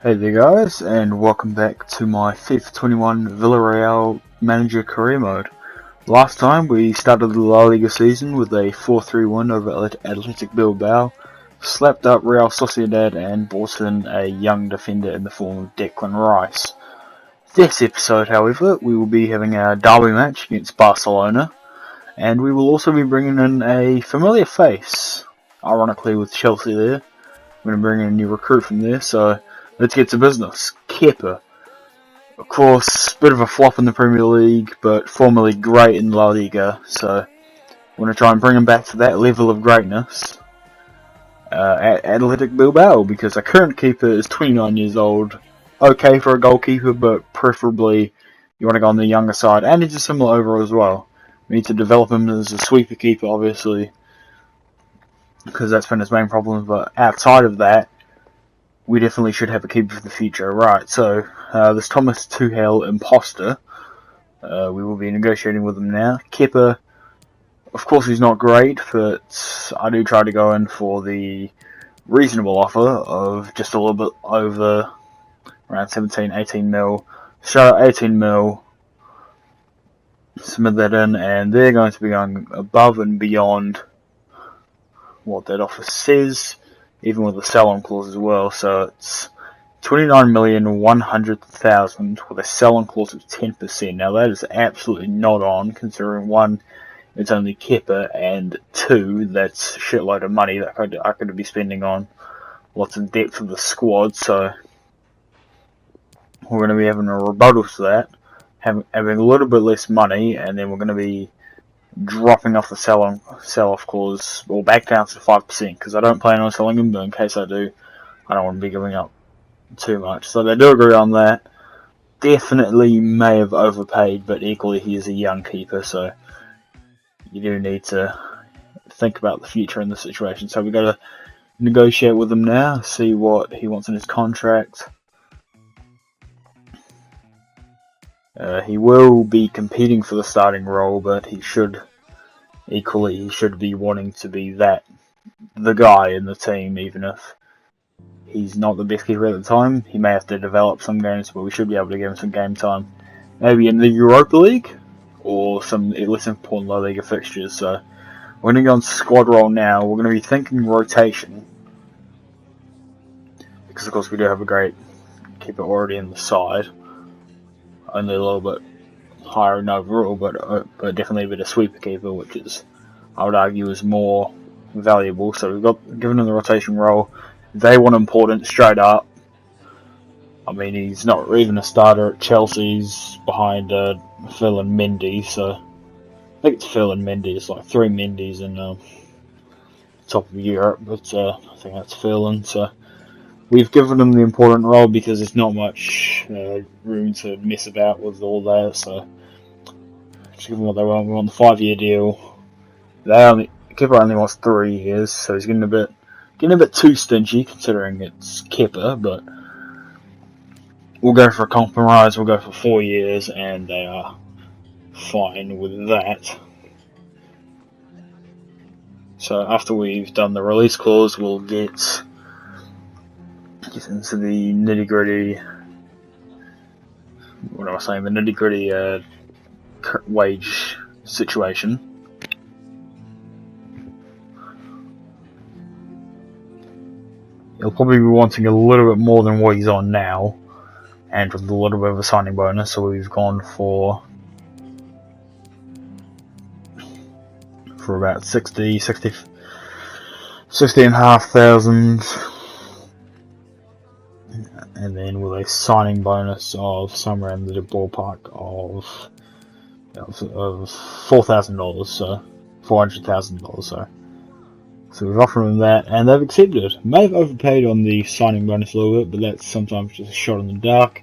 Hey there guys, and welcome back to my FIFA 21 Villareal manager career mode. Last time we started the La Liga season with a 4-3 win over Athletic Bilbao, slapped up Real Sociedad and brought in a young defender in the form of Declan Rice. This episode, however, we will be having a derby match against Barcelona, and we will also be bringing in a familiar face, ironically with Chelsea there. I'm going to bring in a new recruit from there, so let's get to business. Kepa. Of course, bit of a flop in the Premier League, but formerly great in La Liga, so we're going to try and bring him back to that level of greatness at Athletic Bilbao, because our current keeper is 29 years old. Okay for a goalkeeper, but preferably you want to go on the younger side, and he's a similar over as well. We need to develop him as a sweeper keeper, obviously, because that's been his main problem, but outside of that, we definitely should have a keeper for the future. Right, so this Thomas Tuchel imposter, we will be negotiating with him now. Kepa, of course he's not great, but I do try to go in for the reasonable offer of just a little bit over around 17, 18 mil. Show 18 mil, submit that in, and they're going to be going above and beyond what that offer says, even with a sell-on clause as well. So it's 29,100,000 with a sell-on clause of 10%. Now that is absolutely not on, considering one, it's only Kepa, and two, that's a shitload of money that I could be spending on lots of depth of the squad. So we're going to be having a rebuttal to that, having a little bit less money, and then we're going to be dropping off the sell-off clause, or back down to 5%, because I don't plan on selling him, but in case I do, I don't want to be giving up too much. So they do agree on that. Definitely may have overpaid, but equally he is a young keeper, so you do need to think about the future in this situation. So we've got to negotiate with him now, see what he wants in his contract. He will be competing for the starting role, but he should be wanting to be the guy in the team, even if he's not the best keeper at the time. He may have to develop some games, but we should be able to give him some game time. Maybe in the Europa League, or some less important La Liga fixtures. So we're going to go on squad roll now. We're going to be thinking rotation, because of course we do have a great keeper already in the side. Only a little bit higher in overall, but definitely a bit of sweeper keeper, which is, I would argue, is more valuable. So we've given him the rotation role. They want important straight up. I mean, he's not even a starter at Chelsea. He's behind Phil and Mendy, so I think it's Phil and Mendy. It's like three Mendys in top of Europe, but I think that's Phil, and so we've given him the important role because there's not much room to mess about with all that, so just give them what they want. We want the 5-year deal. Kepa only wants 3 years, so he's getting a bit too stingy considering it's Kepa, but we'll go for a compromise. We'll go for 4 years, and they are fine with that. So after we've done the release clause, we'll get into the nitty-gritty, the nitty-gritty wage situation. He'll probably be wanting a little bit more than what he's on now, and with a little bit of a signing bonus, so we've gone for about 60,500. And then with a signing bonus of somewhere in the ballpark of $4,000, so $400,000. So we've offered them that, and they've accepted. May have overpaid on the signing bonus a little bit, but that's sometimes just a shot in the dark.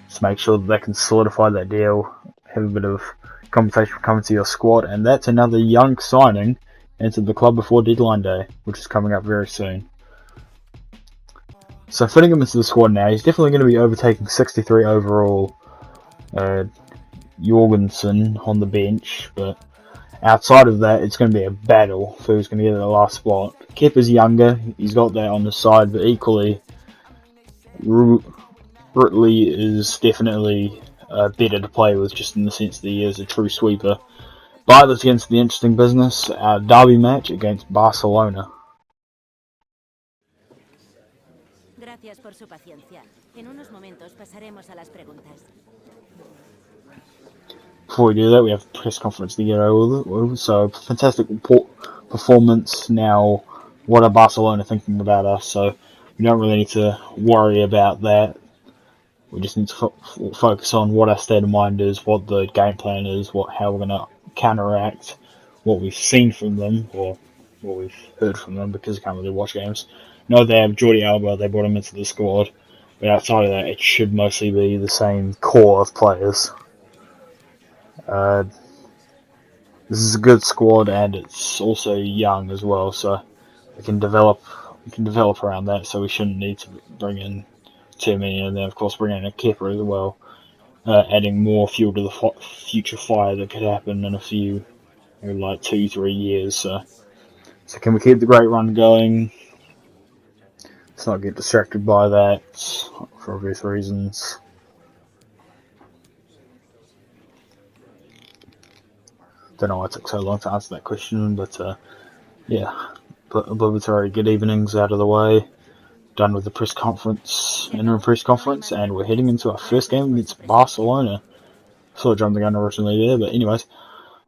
Just make sure that they can solidify that deal, have a bit of compensation coming to your squad, and that's another young signing into the club before deadline day, which is coming up very soon. So fitting him into the squad now, he's definitely going to be overtaking 63 overall Jorgensen on the bench, but outside of that, it's going to be a battle for who's going to get the last spot. Kepa's younger, he's got that on the side, but equally, Rutley is definitely better to play with, just in the sense that he is a true sweeper. But let's get into the interesting business, our derby match against Barcelona. Gracias por su paciencia. En unos momentos pasaremos a las preguntas. Before we do that, we have a press conference to get over. So, fantastic performance. Now, what are Barcelona thinking about us? So, we don't really need to worry about that. We just need to focus on what our state of mind is, what the game plan is, how we're going to counteract what we've seen from them, or what we've heard from them, because I can't really watch games. No, they have Jordi Alba, they brought him into the squad, but outside of that, it should mostly be the same core of players. This is a good squad, and it's also young as well, so we can develop around that, so we shouldn't need to bring in too many, and then of course bring in a keeper as well, adding more fuel to the future fire that could happen in a few, like 2-3 years. So can we keep the great run going? Let's not get distracted by that for obvious reasons. Don't know why it took so long to answer that question, but yeah. But obligatory good evenings out of the way. Done with the interim press conference, and we're heading into our first game against Barcelona. Sort of jumped the gun originally there, but anyways.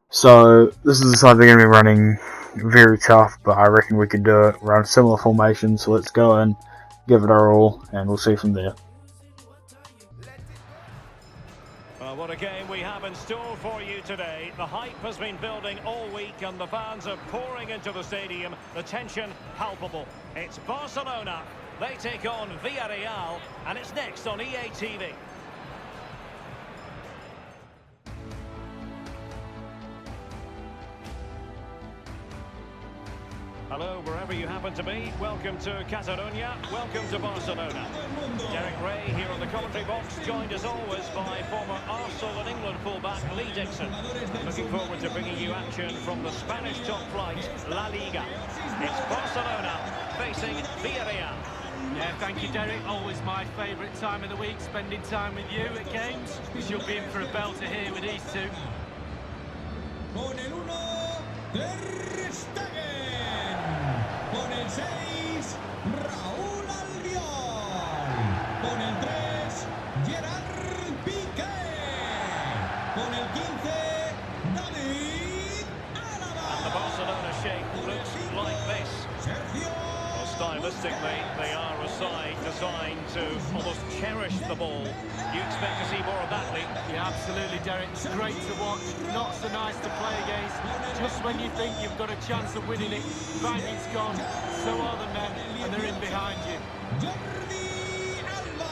So this is the side they're going to be running. Very tough, but I reckon we could do it. Run similar formation, so let's go and give it our all, and we'll see from there. What a game we have in store for you today. The hype has been building all week and the fans are pouring into the stadium. The tension palpable. It's Barcelona. They take on Villareal, and it's next on EA TV. Hello, wherever you happen to be. Welcome to Catalonia. Welcome to Barcelona. Derek Ray here on the commentary box, joined as always by former Arsenal and England fullback Lee Dixon. Looking forward to bringing you action from the Spanish top flight, La Liga. It's Barcelona facing Villareal. Yeah, thank you, Derek. Always my favourite time of the week, spending time with you at games. You'll be in for a belter here with these two. Con el 1, Ter Stegen. Con el 6, Raúl Albiol. Con el 3, Gerard Piqué. Con el 15, David Alaba. And the Barcelona shape looks like this. Sergio. Stylistically, they are a side designed to almost cherish the ball. You expect to see more of that, Lee? Yeah, absolutely, Derek. It's great to watch, not so nice to play against. Just when you think you've got a chance of winning it, bang, it's gone. So are the men, and they're in behind you. Jordi Alba.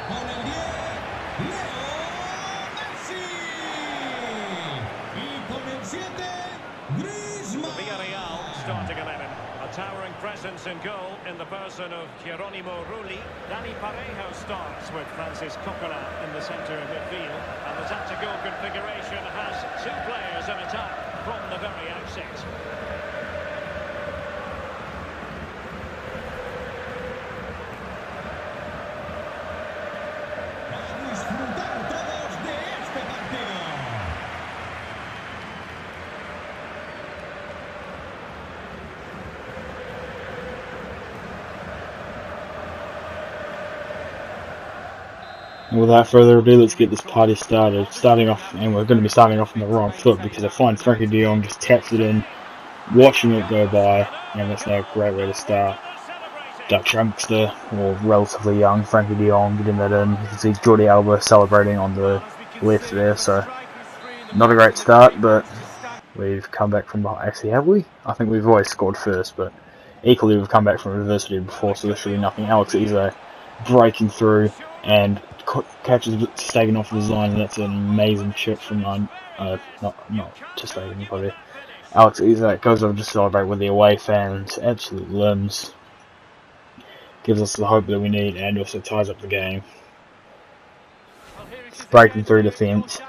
Con el 10, Leo Messi. Y con el 7, Griezmann. Villareal starting 11. A towering presence in goal in the person of Jerónimo Rulli. Dani Parejo starts with Francis Coquelin in the centre of midfield. And the tactical configuration has two players in attack from the very outset. A disfrutar todos de este partido. And without further ado, let's get this party started. And we're going to be starting off on the wrong foot, because I find Frankie de Jong just taps it in, watching it go by, and that's not a great way to start. Dutch youngster, or relatively young, Frankie de Jong getting that in. You can see Jordi Alba celebrating on the left there, so not a great start, but we've come back from behind. Actually, have we? I think we've always scored first, but equally we've come back from adversity before, so there should be nothing. Alex Eze breaking through and catches Stegen off his line, and that's an amazing chip from not to Stegen, probably. Alex Eze goes over to celebrate with the away fans, absolute limbs. Gives us the hope that we need, and also ties up the game. Breaking through defence.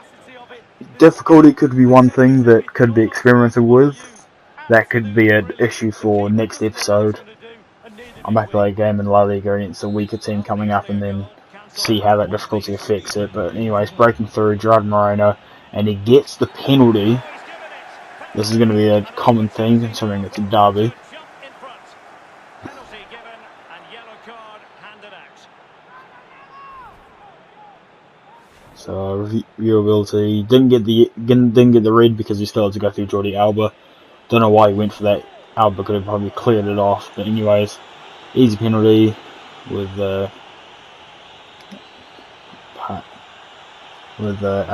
Difficulty could be one thing that could be experimented with. That could be an issue for next episode. I might play a game in La Liga against a weaker team coming up and then see how that difficulty affects it. But anyways, breaking through, driving Moreno, and he gets the penalty. This is going to be a common theme considering it's a derby. So reviewability, didn't get the red because he still had to go through Jordi Alba. Don't know why he went for that. Alba could have probably cleared it off, but anyways, easy penalty with a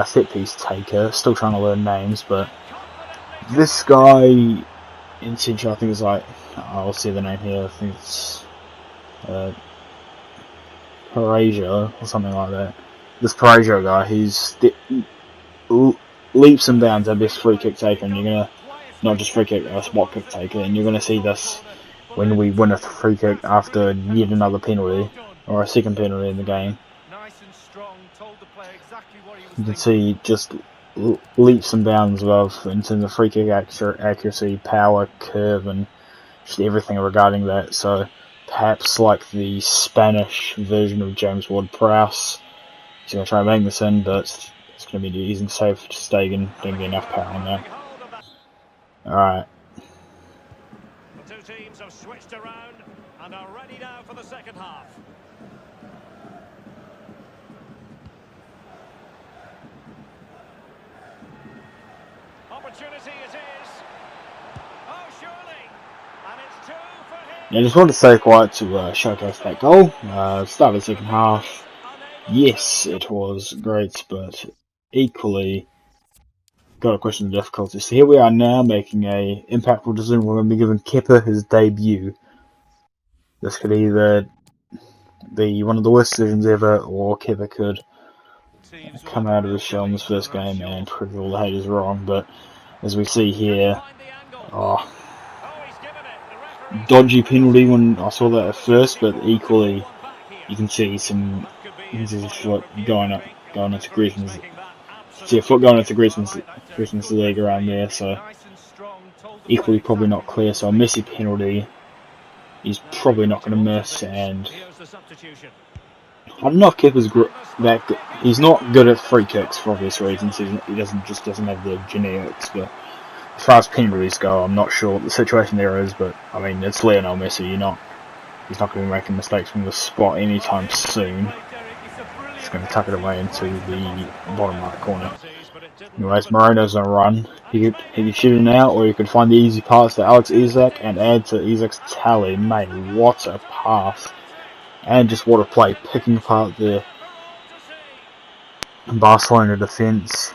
set piece taker. Still trying to learn names, but this guy in central, I think it's like, I'll see the name here. I think it's Pareja or something like that. This Pareja guy, he's leaps and bounds our best free kick taker, and you're gonna not just free kick, a spot kick taker, and you're gonna see this when we win a free kick after yet another penalty or a second penalty in the game. You can see just leaps and bounds above in terms of free kick accuracy, power, curve, and just everything regarding that. So perhaps like the Spanish version of James Ward-Prowse. He's going to try and bang this in, but it's going to be using safe Stegen. Don't get enough power on that. Alright. The two teams have switched around and are ready now for the second half. Opportunity it is. Oh, surely. And it's two for him. Yeah, I just wanted to stay quiet to showcase that goal. Start of the second half. Yes, it was great, but equally got a question of difficulty. So here we are now making a impactful decision. We're going to be giving Kepa his debut. This could either be one of the worst decisions ever, or Kepa could come out of his shell in this first game and prove all the haters wrong. But as we see here, dodgy penalty when I saw that at first, but equally you can see some. His foot going into Griezmann's. See a foot going into Griezmann's leg around there, so equally probably not clear. So a messy penalty. He's probably not going to miss, and I don't know if Kepa's that good. He's not good at free kicks for obvious reasons. He doesn't have the genetics, but as far as penalties go, I'm not sure what the situation there is. But I mean, it's Lionel Messi. He's not going to be making mistakes from the spot anytime soon. He's going to tuck it away into the bottom right corner. Anyways, Moreno's on a run. He could shoot it now, or he could find the easy pass to Alex Isak and add to Isak's tally. Mate, what a pass. And just what a play, picking apart the Barcelona defence.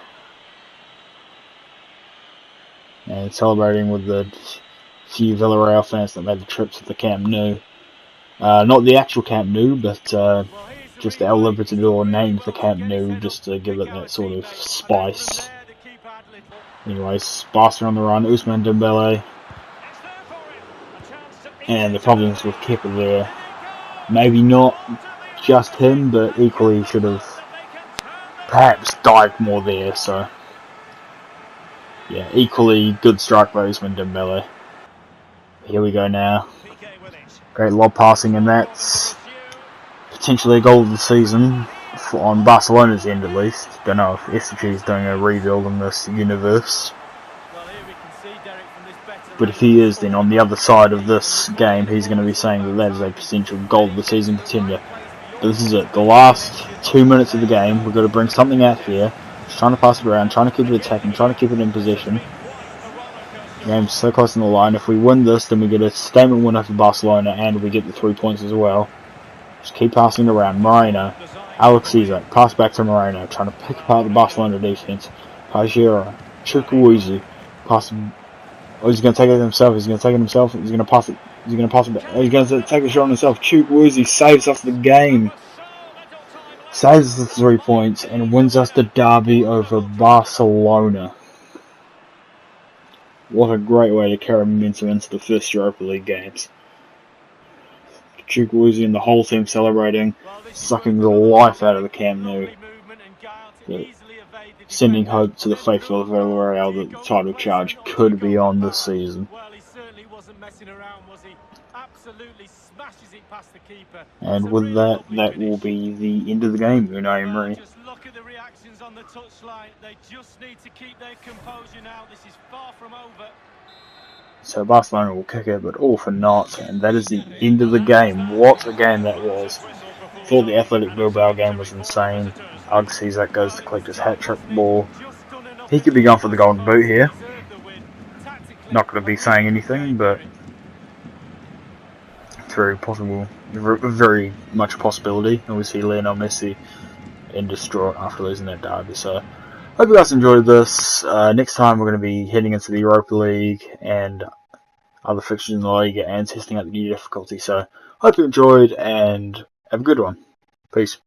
And celebrating with the few Villareal fans that made the trip to the Camp Nou. Not the actual Camp Nou, but just El Libertador named the Camp Nou just to give it that sort of spice. Anyways, Barca on the run, Ousmane Dembele. And the problems with Kepa there. Maybe not just him, but equally should have perhaps dived more there. So, yeah, equally good strike by Ousmane Dembele. Here we go now. Great lob passing, and that's potentially a goal of the season on Barcelona's end at least. Don't know if Beesechurger is doing a rebuild in this universe. But if he is, then on the other side of this game, he's going to be saying that that is a potential goal of the season contender. But this is it. The last 2 minutes of the game, we've got to bring something out here. Just trying to pass it around, trying to keep it attacking, trying to keep it in position. The game's so close on the line. If we win this, then we get a statement winner for Barcelona, and we get the 3 points as well. Just keep passing it around. Moreno, Alex Isak, pass back to Moreno, trying to pick apart the Barcelona defense. Pajero, Chukwueze, pass. Oh, he's going to take it himself. He's going to take it himself. He's going to pass it. He's going to pass it back. He's going to take the shot on himself. Chukwueze saves us the game. Saves us the 3 points and wins us the derby over Barcelona. What a great way to carry momentum into the first Europa League games. Chukwueze and the whole team celebrating, sucking the life out of the Camp Nou. But sending hope to the faithful of Villareal that the title charge could be on this season. Well, he certainly wasn't messing around, was he? Absolutely smashes it past the keeper. And It's a with really that, lovely that will finish. be the end of the game, Unai Well, Emery. just look at the reactions on the touchline. They just need to keep their composure now. This is far from over. So Barcelona will kick it, but all for naught, and that is the end of the game. What a game that was. Thought the Athletic Bilbao game was insane. Ugg goes to collect his hat-trick ball. Just done enough He to could be keep going for the golden boot focused and here. deserve the win. Tactically, Not going to a be saying really good anything, game, but Derek. it's very possible, very much a possibility. And we see Lionel Messi in distraught after losing that derby. So, hope you guys enjoyed this. Next time we're going to be heading into the Europa League and other fixtures in the Liga and testing out the new difficulty. So, hope you enjoyed and have a good one. Peace.